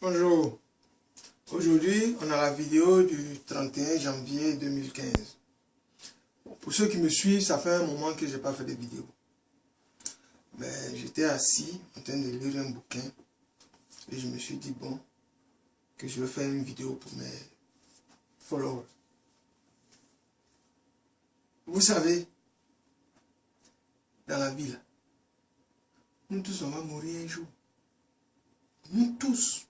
Bonjour, aujourd'hui on a la vidéo du 31 janvier 2015. Pour ceux qui me suivent, ça fait un moment que je n'ai pas fait de vidéo. Mais j'étais assis en train de lire un bouquin et je me suis dit bon, que je vais faire une vidéo pour mes followers. Vous savez, dans la vie là, nous tous on va mourir un jour. Nous tous.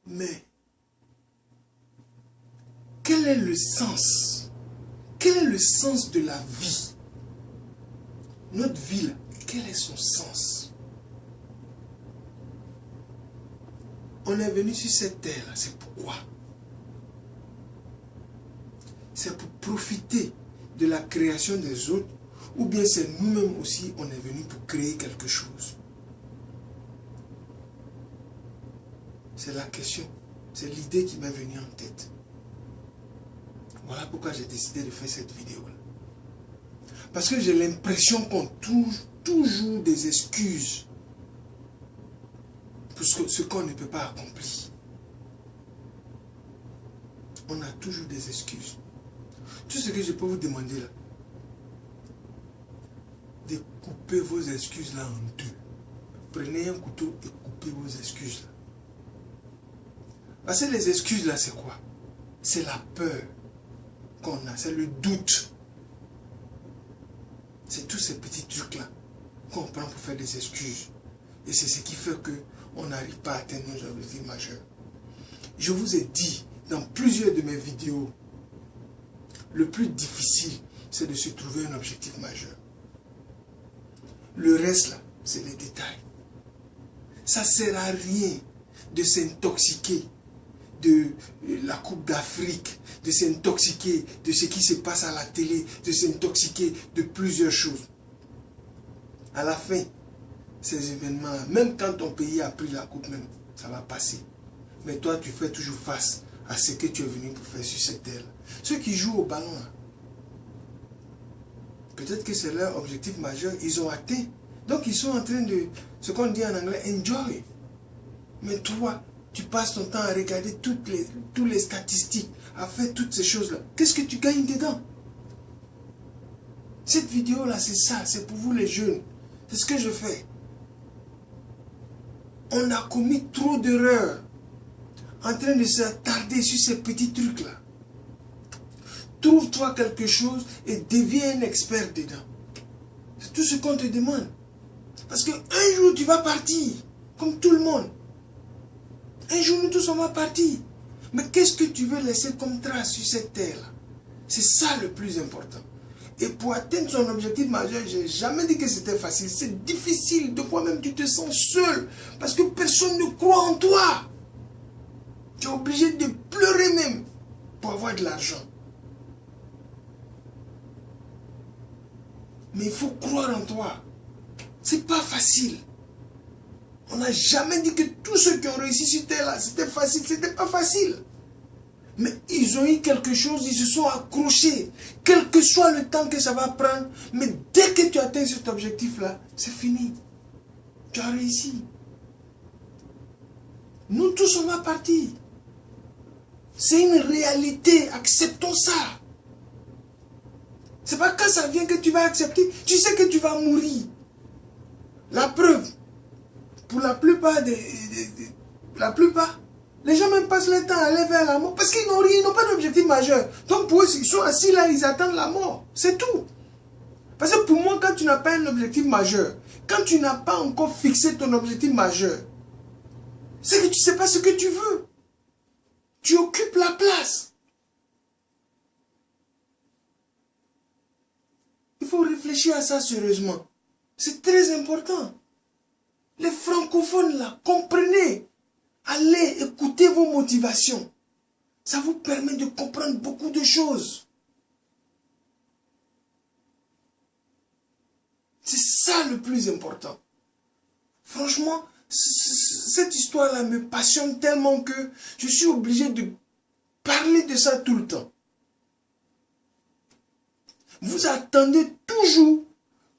Mais, quel est le sens? Quel est le sens de la vie? Notre vie, là, quel est son sens? On est venu sur cette terre, là, c'est pourquoi? C'est pour profiter de la création des autres, ou bien c'est nous-mêmes aussi, on est venu pour créer quelque chose? C'est la question, c'est l'idée qui m'est venue en tête. Voilà pourquoi j'ai décidé de faire cette vidéo-là. Parce que j'ai l'impression qu'on trouve toujours des excuses pour ce qu'on ne peut pas accomplir. On a toujours des excuses. Tout ce que je peux vous demander là, de couper vos excuses là en deux. Prenez un couteau et coupez vos excuses là. Parce que les excuses là, c'est quoi? C'est la peur qu'on a, c'est le doute. C'est tous ces petits trucs là qu'on prend pour faire des excuses. Et c'est ce qui fait qu'on n'arrive pas à atteindre nos objectifs majeurs. Je vous ai dit dans plusieurs de mes vidéos, le plus difficile, c'est de se trouver un objectif majeur. Le reste là, c'est les détails. Ça ne sert à rien de s'intoxiquer de la Coupe d'Afrique, de s'intoxiquer de ce qui se passe à la télé, de s'intoxiquer de plusieurs choses. À la fin, ces événements-là, même quand ton pays a pris la coupe, même, ça va passer. Mais toi, tu fais toujours face à ce que tu es venu pour faire sur cette terre. Ceux qui jouent au ballon, peut-être que c'est leur objectif majeur, ils ont atteint. Donc, ils sont en train de, ce qu'on dit en anglais, enjoy. Mais toi, tu passes ton temps à regarder toutes les statistiques, à faire toutes ces choses-là. Qu'est-ce que tu gagnes dedans? Cette vidéo-là, c'est ça, c'est pour vous les jeunes. C'est ce que je fais. On a commis trop d'erreurs en train de s'attarder sur ces petits trucs-là. Trouve-toi quelque chose et deviens un expert dedans. C'est tout ce qu'on te demande. Parce qu'un jour, tu vas partir, comme tout le monde. Un jour, nous tous, on va partir. Mais qu'est-ce que tu veux laisser comme trace sur cette terre-là? C'est ça le plus important. Et pour atteindre son objectif majeur, je n'ai jamais dit que c'était facile. C'est difficile. De fois même, tu te sens seul. Parce que personne ne croit en toi. Tu es obligé de pleurer même pour avoir de l'argent. Mais il faut croire en toi. C'est pas facile. On n'a jamais dit que tous ceux qui ont réussi sur terre là, c'était facile. C'était pas facile. Mais ils ont eu quelque chose, ils se sont accrochés. Quel que soit le temps que ça va prendre. Mais dès que tu atteins cet objectif là, c'est fini. Tu as réussi. Nous tous on va partir. C'est une réalité. Acceptons ça. C'est pas quand ça vient que tu vas accepter. Tu sais que tu vas mourir. La preuve. Pour la plupart les gens même passent le temps à aller vers la mort parce qu'ils n'ont rien, ils n'ont pas d'objectif majeur. Donc pour eux, ils sont assis là, ils attendent la mort. C'est tout. Parce que pour moi, quand tu n'as pas un objectif majeur, quand tu n'as pas encore fixé ton objectif majeur, c'est que tu ne sais pas ce que tu veux. Tu occupes la place. Il faut réfléchir à ça sérieusement. C'est très important. Les francophones là, comprenez. Allez écouter vos motivations. Ça vous permet de comprendre beaucoup de choses. C'est ça le plus important. Franchement, cette histoire-là me passionne tellement que je suis obligé de parler de ça tout le temps. Vous attendez toujours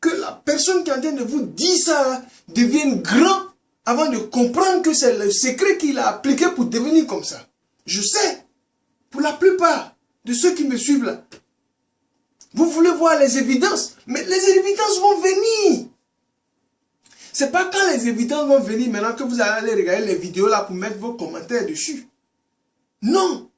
que la personne qui est en train de vous dire ça devienne grand avant de comprendre que c'est le secret qu'il a appliqué pour devenir comme ça. Je sais, pour la plupart de ceux qui me suivent là, vous voulez voir les évidences, mais les évidences vont venir. C'est pas quand les évidences vont venir maintenant que vous allez aller regarder les vidéos là pour mettre vos commentaires dessus. Non.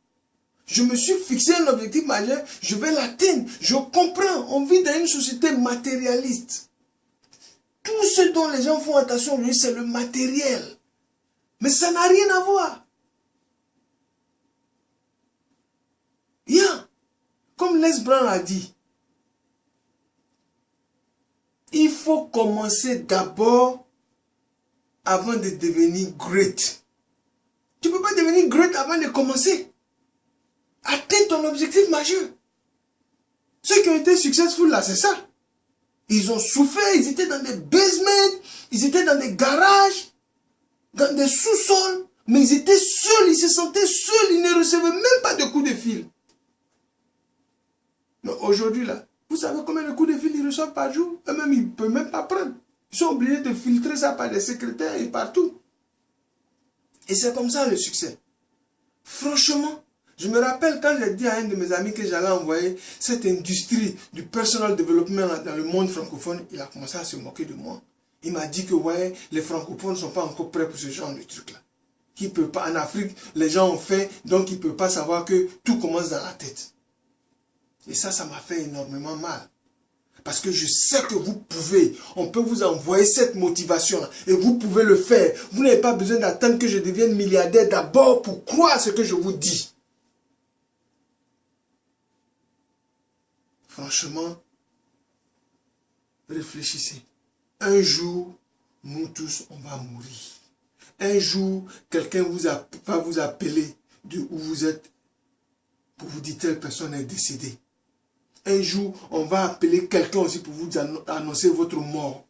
Je me suis fixé un objectif majeur, je vais l'atteindre. Je comprends, on vit dans une société matérialiste. Tout ce dont les gens font attention aujourd'hui, c'est le matériel. Mais ça n'a rien à voir. Comme Les Brown a dit, il faut commencer d'abord avant de devenir great. Tu ne peux pas devenir great avant de commencer. Atteins ton objectif majeur. Ceux qui ont été successful là, c'est ça. Ils ont souffert, ils étaient dans des basements, ils étaient dans des garages, dans des sous-sols, mais ils étaient seuls, ils se sentaient seuls, ils ne recevaient même pas de coups de fil. Mais aujourd'hui là, vous savez combien de coups de fil ils reçoivent par jour? Eux-mêmes, ils ne peuvent même pas prendre. Ils sont obligés de filtrer ça par des secrétaires et partout. Et c'est comme ça le succès. Franchement, je me rappelle quand j'ai dit à un de mes amis que j'allais envoyer cette industrie du personal development dans le monde francophone, il a commencé à se moquer de moi. Il m'a dit que ouais, les francophones ne sont pas encore prêts pour ce genre de truc-là. Qu'il peut pas, en Afrique, les gens ont fait, donc ils ne peuvent pas savoir que tout commence dans la tête. Et ça m'a fait énormément mal. Parce que je sais que vous pouvez, on peut vous envoyer cette motivation et vous pouvez le faire. Vous n'avez pas besoin d'attendre que je devienne milliardaire d'abord pour croire ce que je vous dis. Franchement, réfléchissez. Un jour, nous tous, on va mourir. Un jour, quelqu'un va vous appeler de où vous êtes pour vous dire telle personne est décédée. Un jour, on va appeler quelqu'un aussi pour vous annoncer votre mort.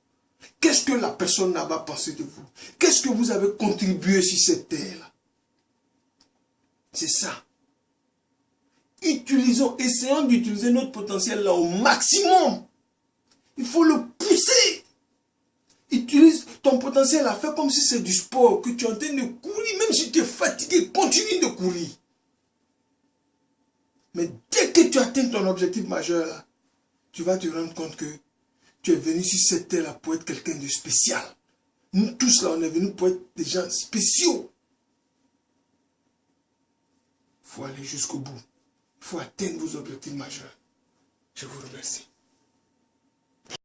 Qu'est-ce que la personne va penser de vous? Qu'est-ce que vous avez contribué sur cette terre-là? C'est ça. Essayons d'utiliser notre potentiel là au maximum. Il faut le pousser. Utilise ton potentiel à faire comme si c'est du sport, que tu es en train de courir, même si tu es fatigué, continue de courir. Mais dès que tu atteins ton objectif majeur là, tu vas te rendre compte que tu es venu sur cette terre là pour être quelqu'un de spécial. Nous tous là, on est venus pour être des gens spéciaux. Il faut aller jusqu'au bout. Il faut atteindre vos objectifs majeurs. Je vous remercie.